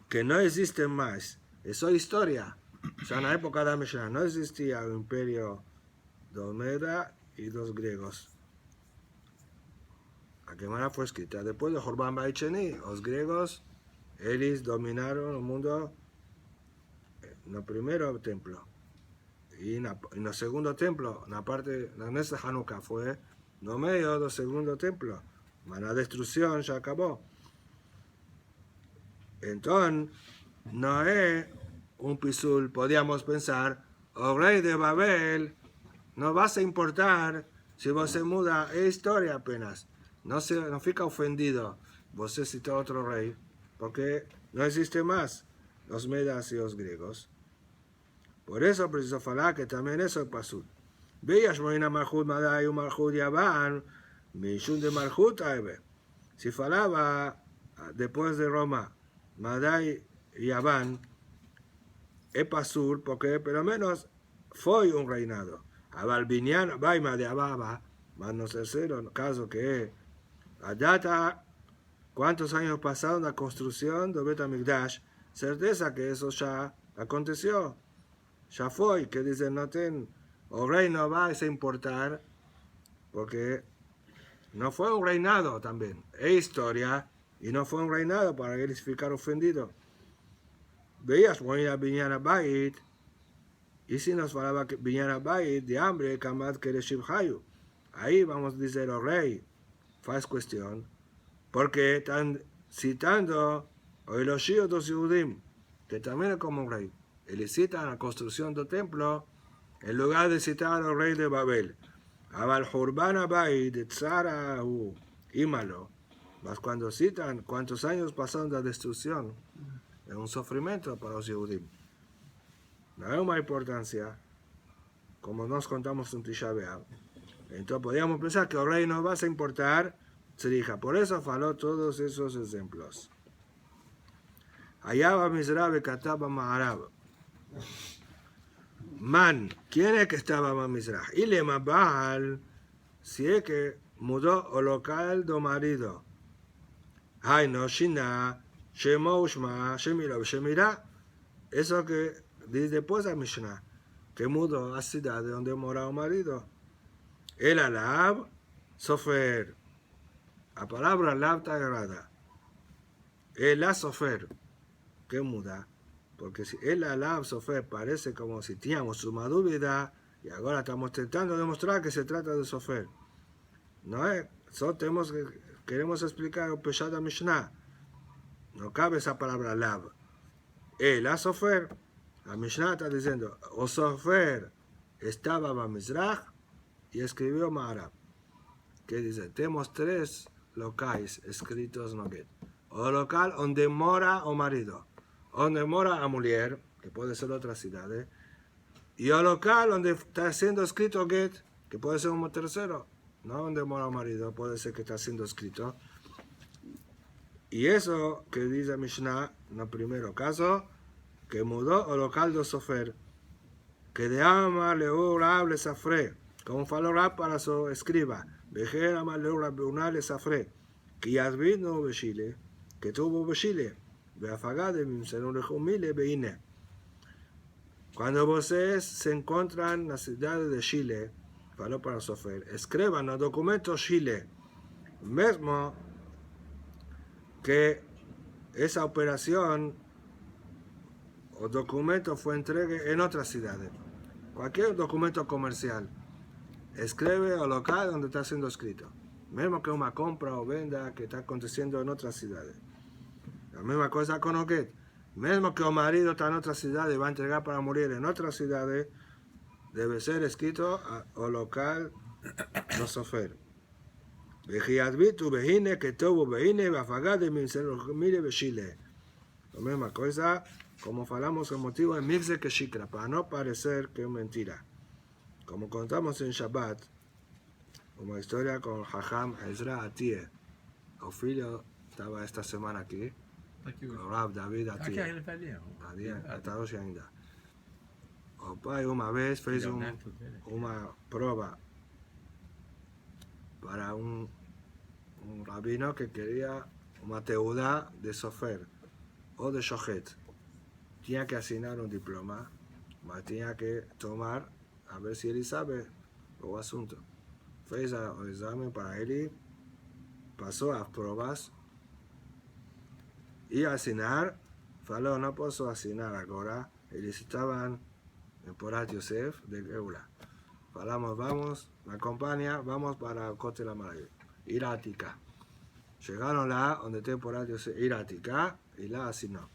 [SPEAKER 1] que no existen más. Eso es historia. O sea, en la época de Mishnah no existía el imperio de los Medas y los griegos. La Gemara fue escrita después de Jorban Baicheni. Los griegos, ellos dominaron el mundo en el primer templo. Y en el segundo templo, en la parte de esta Hanukkah, fue no medio del segundo templo. La destrucción ya acabó. Entonces, no es un pisul, podíamos pensar, el rey de Babel no vas a importar si vos se muda, es historia apenas. No fica ofendido vos citó otro rey, porque no existe más los medas y los griegos. Por eso preciso hablar que también eso es pasul. Veías moina Malchut Madai un Malchut Yavan, Mishun de Malchut Aibe. Si falaba después de Roma, Madai y Yavan, es pasul porque por lo menos fue un reinado. Abal Binyan, Baima de Ababa, más no tercero caso que es la data, cuántos años pasaron la construcción de Bet HaMikdash, certeza que eso ya aconteció. Ya fue, que dicen, no ten, el rey no va a importar, porque no fue un reinado también, es historia, y no fue un reinado para él ficar ofendido. Veías, moina Binyan Abayit, y si nos falaba que Binyan Abayit de hambre, Kamad Kereshiv Hayu, ahí vamos a decir el rey, faz cuestión, porque están citando el elogio de los Yehudim, que también es como un rey. Él cita la construcción del templo en lugar de citar al rey de Babel. Abal Hurban Abai de Tzara Imalo. Mas cuando citan cuántos años pasaron de la destrucción, es un sufrimiento para los Yehudim. No hay una importancia, como nos contamos en Tisha B'Av. Entonces podríamos pensar que el rey no va a importar Tzricha. Por eso faló todos esos ejemplos. Allá va Mizrah Kataba Ma'arab. Man, ¿quién es que estaba en Mizrah? Y le Baal, si es que mudó el local de marido. Ay, no, Shina, Shemo Ushma, Shemira, Shemira. Eso que dice después de Mishnah, que mudó a la ciudad de donde moraba el marido. El alab, sofer. La palabra alab está agarrada. El sofer. ¿Qué muda? Porque si el alab sofer parece como si teníamos una duda y ahora estamos intentando demostrar que se trata de sofer. No es, solo queremos explicar el Peshat Mishnah. No cabe esa palabra alab. El sofer, la Mishnah está diciendo, o sofer estaba en Mizrach y escribió Ma'arab. que dice, tenemos 3 locales escritos no get. O local donde mora o marido, donde mora a mujer, que puede ser otra ciudad, y o local donde está siendo escrito get, que puede ser un tercero, no donde mora o marido, puede ser que está siendo escrito. Y eso que dice Mishnah, en el primero caso, que mudó o local de Sofer, que de ama leu Rab le safre, como faló Rab para su escriba, vejer ama leu Rabbeuna le safre, que yadvid no beshile, que tuvo beshile, beafagade mimsenu lejumile beine. Cuando ustedes se encuentran en la ciudad de Chile, faló para Sofer, escriban los documentos Chile, mismo que esa operación o documento fue entregue en otras ciudades. Cualquier documento comercial, escribe al local donde está siendo escrito. Mismo que una compra o venta que está aconteciendo en otras ciudades. La misma cosa con Oget. Mismo que un marido está en otra ciudad y va a entregar para morir en otras ciudades, debe ser escrito al local no sofer. Vejiadvitu vejine que tuvo vejine bafagade mire beshile. La misma cosa, como falamos, el motivo es mixe que shikra, para no parecer que es mentira. Como contamos en Shabbat, una historia con Jajam Ezra Atie. Ofilio estaba esta semana aquí, con Rab David
[SPEAKER 3] Aqui
[SPEAKER 1] Atie.
[SPEAKER 3] ele valia.
[SPEAKER 1] Hasta hoy ainda. O pai una vez fez una prueba para un rabino que quería una teudá de sofer o de shochet. Tenía que asignar un diploma, pero tenía que tomar a ver si él sabe el asunto. Fez el examen para él, pasó las pruebas y asignar, falou, no puedo asignar ahora, ellos estaban en Porat Yosef de Geula. Falamos, vamos, me acompaña, vamos para el Cote de la Maravilla, ir a Atica. Llegaron lá, donde está Porat Yosef, ir a Atica, y la asignó.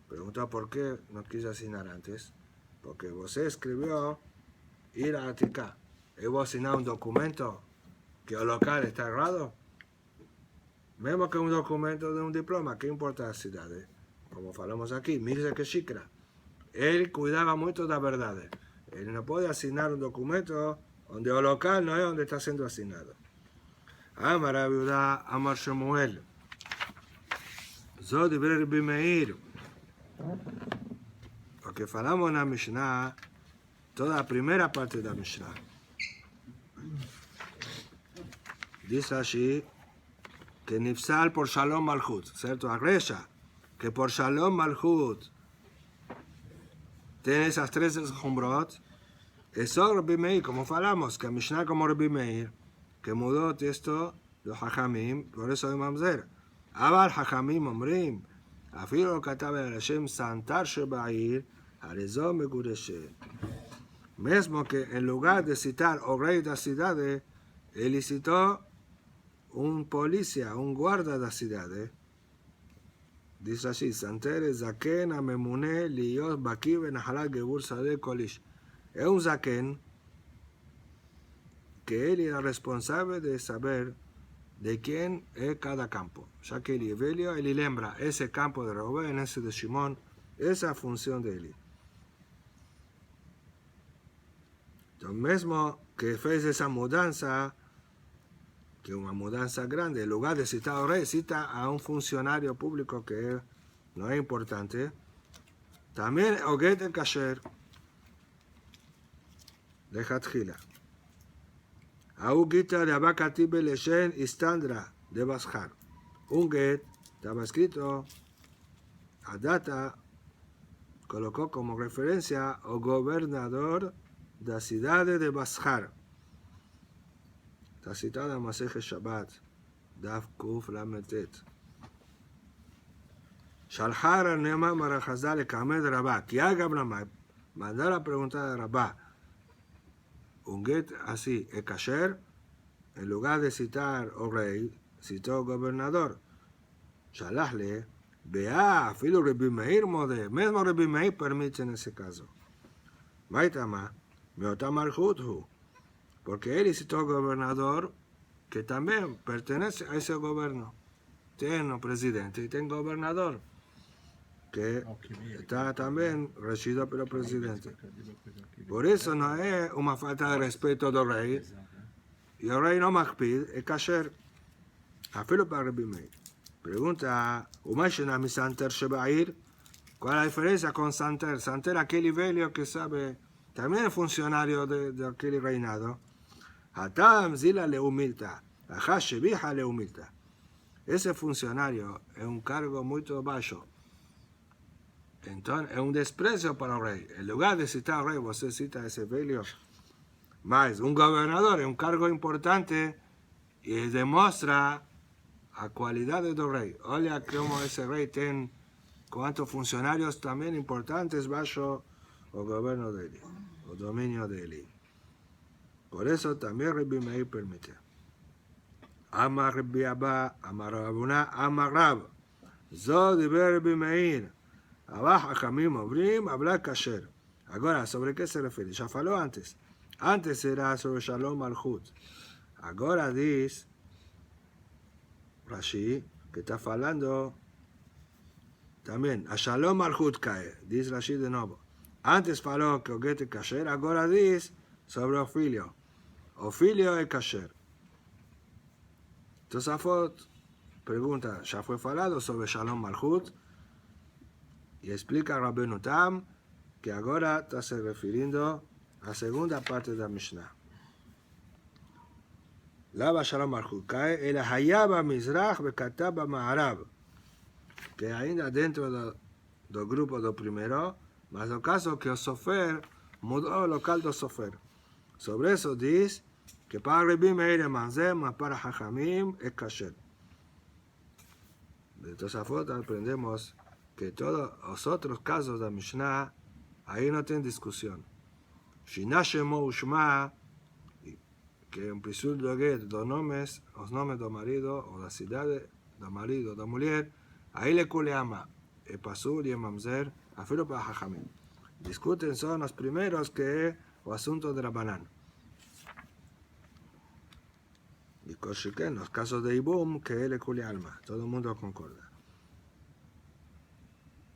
[SPEAKER 1] Preguntó por qué no quiso asignar antes. Porque usted escribió ir a Atica. ¿Y vos asignar un documento que el local está errado? Mismo que un documento de un diploma, ¿qué importa la ciudad? Como falamos aquí, mire que shikra. Él cuidaba mucho de la verdad. Él no puede asignar un documento donde el local no es donde está siendo asignado. Amar Abiudá, Amar Shemuel. Zod Ibrer Bimeir. Porque falamos en la Mishnah, toda la primera parte de la Mishnah. Dice así, que Nifsal por Shalom Malchut, ¿cierto? Agreja, que por Shalom Malchut tiene esas 3 jumbrot, eso Rabbi Meir, como falamos, que Mishnah como Rabbi Meir, que mudó esto los Hachamim, por eso de Mamzer. Aval Hachamim Omrim, אפילו לא כתב על השם סנטר שבעיר, הרי זו מגורשת. Mesmo que en lugar de citar o rey de la ciudad, él citó un policía, un guarda de la ciudad. Dice así, Santer Zaken Amemune Liyos Baki Benahalal Gebur Sadeh Kolish. Es un Zaken que él era responsable de saber de quién es cada campo. Ya que él lembra ese campo de Reuben, ese de Shimón, esa función de él. Lo mismo que fez esa mudanza, que una mudanza grande, en lugar de citar al rey, cita a un funcionario público que no es importante. También Oget el Kasher, de Hatchila. Augita de Abakatibe Leshen Istandra de Bashar. Un get estaba escrito, a data colocó como referencia al gobernador de la ciudad de Bashar. Está citada en Maseje Shabbat, Daf Kuf Lametet. Shalhar Nema Marachazal Kamed Rabá, que haga Brahma, mandar a preguntar a Rabá. Un get así, el kasher, en lugar de citar o rey, citó gobernador. Shalahle, vea, filo Rabbi Meir mode, mismo Rabbi Meir permite en ese caso. Maitama, meotamar huthu, porque él citó gobernador que también pertenece a ese gobierno. Tiene un presidente y tiene un gobernador, que está también regido por el presidente. Por eso no es una falta de respeto del rey, y el rey no makpid, es kasher. Afilo para Rabbi Meir. Pregunta, ¿Umashina mi santer shebair? ¿Cuál es la diferencia con santer? Santer, aquel nivelio que sabe, también es funcionario de aquel reinado. Hatam zila le humilta, ajá shebija le humilta. Ese funcionario es un cargo muy bajo. Entonces, es un desprecio para el rey. En lugar de citar al rey, usted cita ese velio. Más, un gobernador es un cargo importante y demuestra la cualidad del rey. Oye, cómo ese rey tiene cuántos funcionarios también importantes bajo el gobierno de él, el dominio de él. Por eso también Rabbi Meir permite. Amar Rabbi Abba, Amar Rabuna, Amar Rab. Zo diber Rabbi Meir. Abajo Jamim Obrim, habla kasher. Ahora, ¿sobre qué se refiere? Ya faló antes. Antes era sobre Shalom Malchut. Ahora dice Rashi, que está hablando también, a Shalom Malchut cae. Dice Rashi de nuevo. Antes faló que Ogete kasher, ahora dice sobre Ofilio. Ofilio es kasher. Tosafot pregunta, ¿ya fue falado sobre Shalom Malchut? Y explica a Rabbeinu Tam que ahora está se refiriendo a la segunda parte de la Mishnah. Lava Shalom Malchut cae, el Hayaba Mizrach Bekataba Ma'arab, que ainda dentro del grupo do primero, mas el caso que el Sofer mudó el local do Sofer. Sobre eso dice que para Rabbi Meir es manzeh, mas para Jajamim es kasher. De Tosafot aprendemos que todos los otros casos de la Mishnah, ahí no tienen discusión. Shina Shemo Ushma, que en Pisul Doget, los nombres del marido, o la ciudad del marido, de la mujer, ahí le culeama, el Pasul y el Mamzer, afilo para Jajamim. Discuten son los primeros que es el asunto de Rabbanan. Y en los casos de Ibum, que es le culealma, todo el mundo concorda.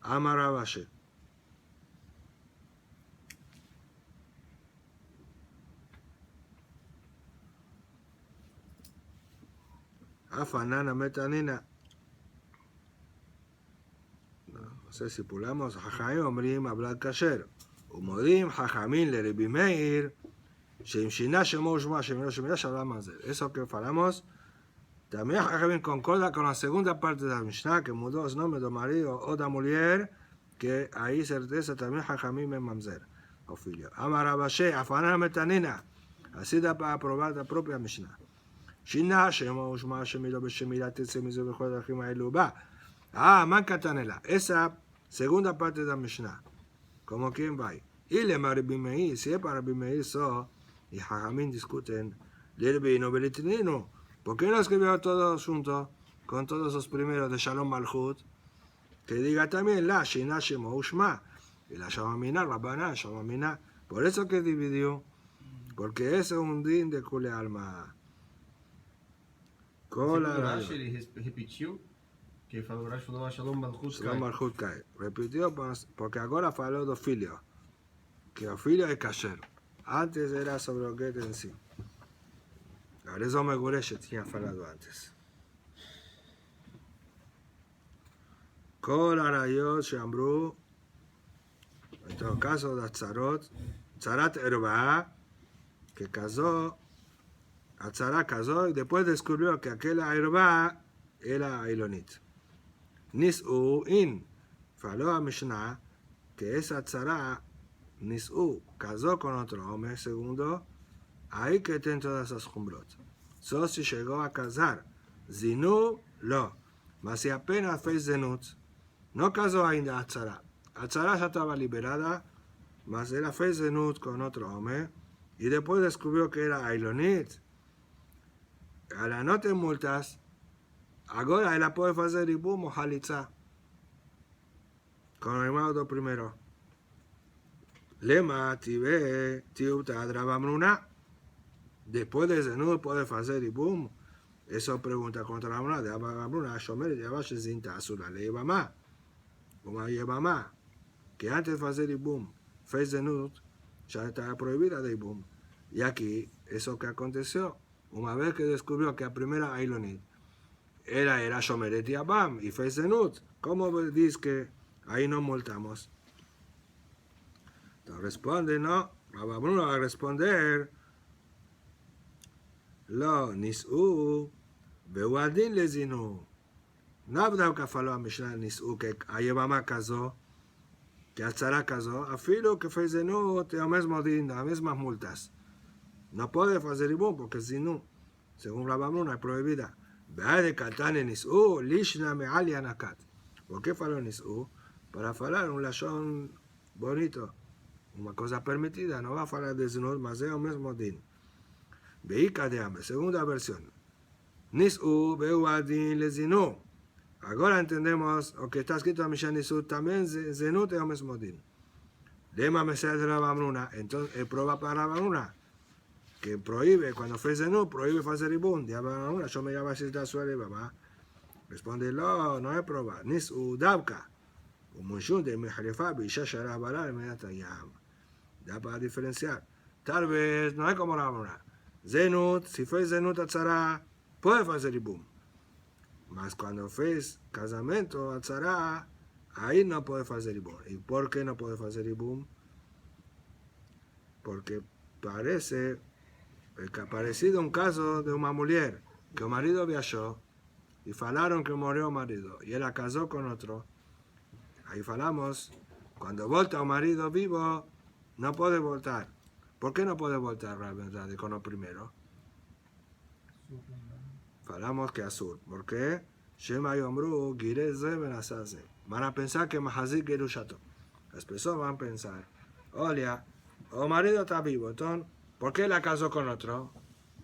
[SPEAKER 1] Amar Rabashe. Afanana metanina. No sé si pulamos. Jajamim omrim hablar kasher. Umodim jajamim le Rabbi Meir. Sheim shina shemo ushma sheim no shemira shabla manzer. Eso que falamos. También Jajamim concorda con la segunda parte de la Mishnah, que mudó los nombres de marido o de mujer, que ahí certeza también Jajamim es mamzer, o filio. Amar Abashe, afanar metanina, así da para aprobar la propia Mishnah. Shina, shemo, ushma, shemilo, beshemila, tetzemizo, bechol, achima, eluba. Man katanela. Esa segunda parte de la Mishnah. Como quien va. Y le Rabbi Meir, si es para Rabbi Meir, y Jajamim discuten, Lirvino, Belitinino. ¿Por qué no escribió todo junto con todos los primeros de Shalom Malchut? Que diga también la Shina Shemo Ushma y la Shamamina Rabbanan Shamamina. Por eso que dividió, porque ese es un din de Kule Alma.
[SPEAKER 5] Rashi repetiu que falou Rashi falou Shalom Malchut
[SPEAKER 1] Shalom Malchut cae. Repitió porque ahora faló de Filio, que el Filio es kasher. Antes era sobre el get en sí. Ahora eso me gureche tinha falado antes. Kol arayot she'amru, en todo caso de Tzarat Erba, que casó, Atzara casó y después descubrió que aquella Erba era Ilonit. Nis'u in, faló a Mishnah, que esa Atzara, Nis'u, casó con otro hombre, segundo, ahí que tienen todas esas jumbrot. So si llegó a casar, Zinu, lo. Mas si apenas fue Zenut, no casó ainda a Atzara. Atzara ya estaba liberada, mas era fue Zenut con otro hombre, y después descubrió que era Ailonit. A la no te multas, ahora ella puede hacer Ibum o Halitza, con el hermano primero. Lema, Tibe, Tiubta, Drabamruna. Después de Zenut puede hacer Ibum, Eso pregunta contra la Bruna de Abruna, Shomer de Abash Zinta Azula, le Yebamá, como Yebamá, que antes de hacer Ibum, fez Zenut, ya estaba prohibida de Ibum. Y aquí, eso que aconteció, una vez que descubrió que a primera Ailonit era Shomeret y Abam y fez Zenut, ¿cómo dice que ahí no multamos? Entonces responde, no, Rabba Bruna va a responder, lo, nis'u, be'uadin lezinu. No דווקא faló a Mishnah nis'u, que a Yebamá casó, que a Tzara casó, afilo que fez Zenut, el mismo din, las mismas multas. No puede hacer Ibum porque es Zinu. Según Rabba Bruna, es prohibida. Vea de Katane nis'u, lishna me'ali anakat. ¿Por qué faló nis'u? Para hablar un lashon bonito. Una cosa permitida, no va a hablar de Zinut, mas es el mismo din. Beika de hambre, segunda versión. Nis'u be'uadin le Zinu. Ahora entendemos lo que está escrito en Mishnah Nis'u, también Zinut es el mismo din. Lema Mesías de Rabba Bruna, entonces es prueba para Rabba Bruna, que prohíbe, cuando fue Zinut, prohíbe hacer Ibum. De Rabba Bruna, yo me llamo a decir suele, mamá. Responde, no es prueba. Nis'u davka. Umushun de Meharifa, Bishashara Balar, Menatayam. Da para diferenciar. Tal vez no es como la Bruna. Zenut, si fue Zenut a Tzara, puede hacer Ibum. Mas cuando fue casamento a Tzara, ahí no puede hacer Ibum. ¿Y por qué no puede hacer Ibum? Porque parece, parecido un caso de una mujer, que el marido viajó, y falaron que murió el marido, y ella casó con otro. Ahí falamos, cuando volta el marido vivo, no puede voltar. ¿Por qué no puede voltar, la verdad, con el primero? Falamos que Azur. ¿Por qué? Shema Yomru, Gireze Benasase. Van a pensar que Mahazik Gerushato. Las personas van a pensar, oye, el marido está vivo, entonces, ¿por qué la casó con otro?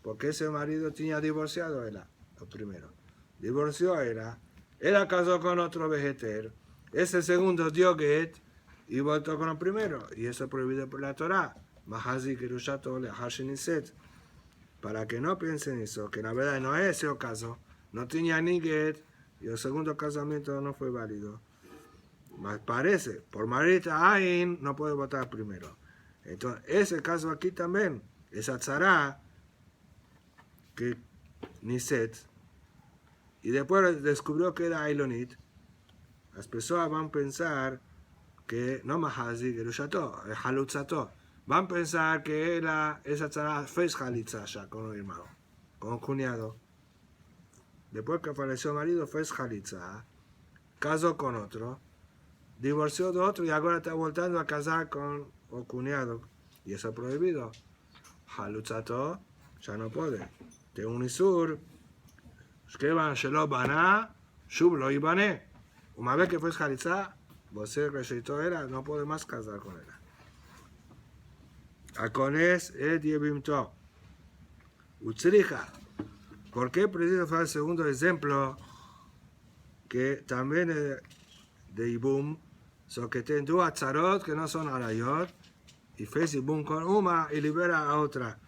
[SPEAKER 1] Porque ese marido tenía divorciado, el primero. Divorció a ella casó con otro vegetal. Ese segundo dio get y voltó con el primero. Y eso es prohibido por la Torah. Mahazik Gerushato le Hashiniset. Para que no piensen eso, que la verdad no es ese el caso, no tenía ni get y el segundo casamiento no fue válido. Mas parece, por Marita Ain no puede votar primero. Entonces, ese caso aquí también, esa tzara, que Niset, y después descubrió que era Ailonit, las personas van a pensar que no Mahazi, Gerushato, es Halutzato. Van a pensar que esa tzara fez Halitza ya con el hermano, con el cuñado. Después que falleció el marido, fez Halitza, casó con otro, divorció de otro y ahora está volviendo a casar con el cuñado. Y eso es prohibido. Halutzato ya no puede. De un isur, escriban Shelo Baná, Shub lo Ibané. Una vez que fue Halitza, vos resucitó era, no puede más casar con ella. Akones et Yebimto. Utzricha. ¿Por qué preciso fue el segundo ejemplo? Que también de Ibum, so que tienen dos atzarot que no son arayot, y fez Ibum con una y libera a otra.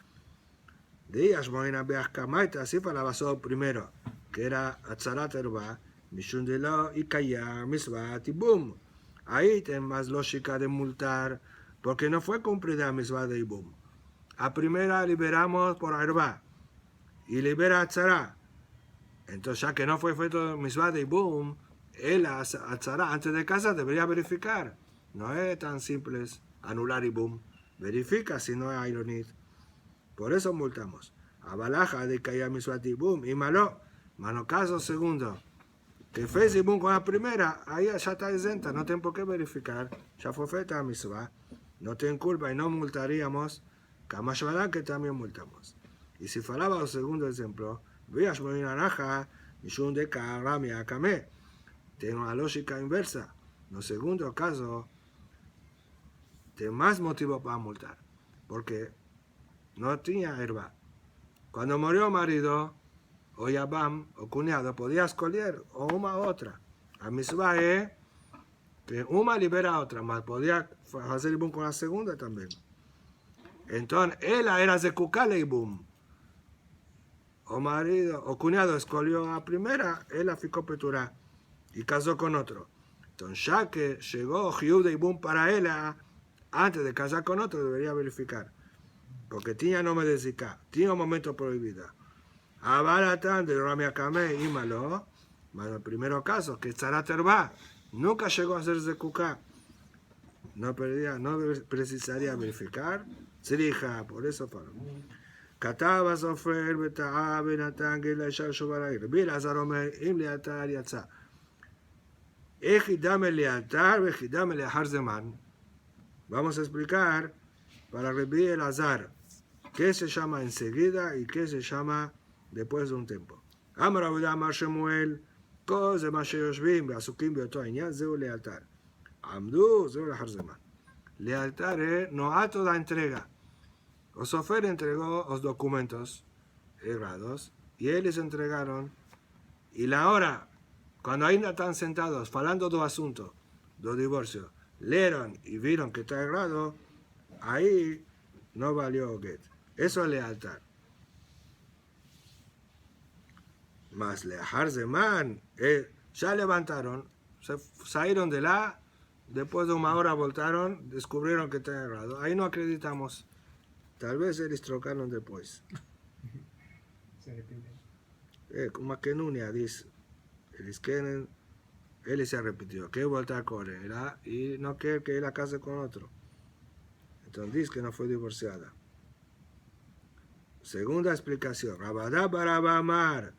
[SPEAKER 1] De ellas, Moina Beachkamaita, así falaba solo primero, que era atzarat erba, Mishun de lo y Kaya, Misvat Ibum. Ahí tienen más lógica de multar, porque no fue cumplida la misma de Ibum. A primera liberamos por Arba y libera a Tzara. Entonces, ya que no fue feito misma de Ibum, él a Tzara antes de casa debería verificar. No es tan simple anular Ibum. Verifica si no hay Ailonit. Por eso multamos. A Balaja de que haya misma de Ibum y malo. Mano caso segundo. Que fez Ibum con la primera, ahí ya está exenta, no tengo por qué verificar. Ya fue feita la misma. No tienen culpa y no multaríamos, Kamashvalá que también multamos. Y si falaba el segundo ejemplo, veas muy naranja, Mishun de Karami Akame, tiene una lógica inversa. En el segundo caso, tiene más motivo para multar, porque no tenía herba. Cuando murió el marido, o Yabam, o cuñado, podía escoger o una u otra. A misma es que una libera a otra, mas podía hacer Ibum con la segunda también. Entonces, ella era Zekukale Ibum. o cuñado escogió a primera, ella ficó peturá y casó con otro. Entonces, ya que llegó Hiud y Bum para ella, antes de casar con otro, debería verificar. Porque tenía nombre de Zika, tenía un momento prohibido. Abaratán de Rami Akame y Malo, en el primer caso, que Tzara Terba, nunca llegó a ser Zekuká. No precisaría verificar. Tzrija, por eso fueron. Kataba Sofer Beta'a Benatán Gila Ishar Shobaragir. Bila Zaromer Im Leatar Yatza. Ejidame Leatar, Ejidame Leahar Zeman. Vamos a explicar para Rabbi Elazar qué se llama enseguida y qué se llama después de un tiempo. Amar Abuda Amar Shemuel, Koze Masheyoshvim, Beasukim Beoto Inyan, Zeu Lealtar. Amdu, Zeu Leahar Zeman. Lealtar es no a toda entrega. O Sofer entregó los documentos errados y ellos entregaron. Y la hora, cuando ahí están sentados, hablando de asuntos, de divorcio, leyeron y vieron que está errado, ahí no valió get. Eso es lealtad. Mas leahar zeman, ya levantaron, se salieron de la, después de una hora voltaron, descubrieron que está errado. Ahí no acreditamos. Tal vez ellos trocaron después.
[SPEAKER 2] Se repite.
[SPEAKER 1] Como que Nunia dice, él se repitió, que voltar con él, y no quiere que él la case con otro. Entonces dice que no fue divorciada. Segunda explicación, Rabadá Barabamar,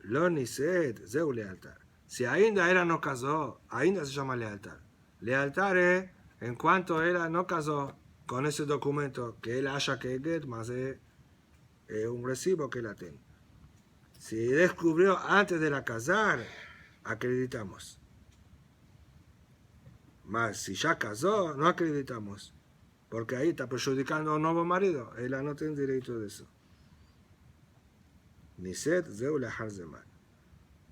[SPEAKER 1] lo niset, zeu lealtad. Si ainda ella no casó, ainda se llama lealtad. Lealtad es en cuanto ella no casó con ese documento que él haya que es get, más es un recibo que la tiene. Si descubrió antes de la casar, acreditamos. Mas si ya casó, no acreditamos. Porque ahí está perjudicando a un nuevo marido. Ella no tiene derecho de eso. Niset zeu leahar zeman.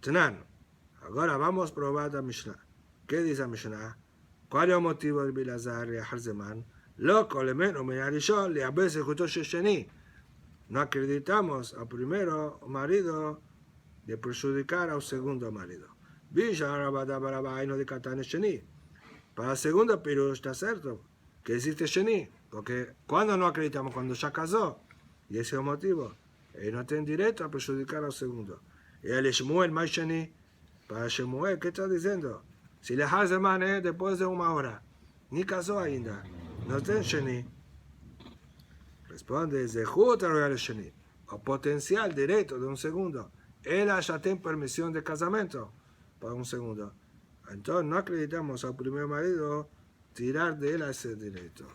[SPEAKER 1] Tnan. Ahora vamos a probar la Mishnah. ¿Qué dice la Mishnah? ¿Cuál es el motivo de Bilazar leahar zeman? Lo colemen min harishon leabes ejuto shesheni. No acreditamos al primero marido de perjudicar al segundo marido. Para el segundo pirush está cierto que existe sheni, porque cuando no acreditamos, cuando ya casó, y ese es el motivo, él no tiene derecho a perjudicar al segundo. Y el Shmuel más sheni, para Shmuel, ¿qué está diciendo? Si le hace man después de una hora, ni casó ainda, no tiene sheni. Responde, Zehut Royal Sheni, o potencial derecho de un segundo. Ella ya tiene permisión de casamiento para un segundo. Entonces no acreditamos al primer marido tirar de él ese derecho.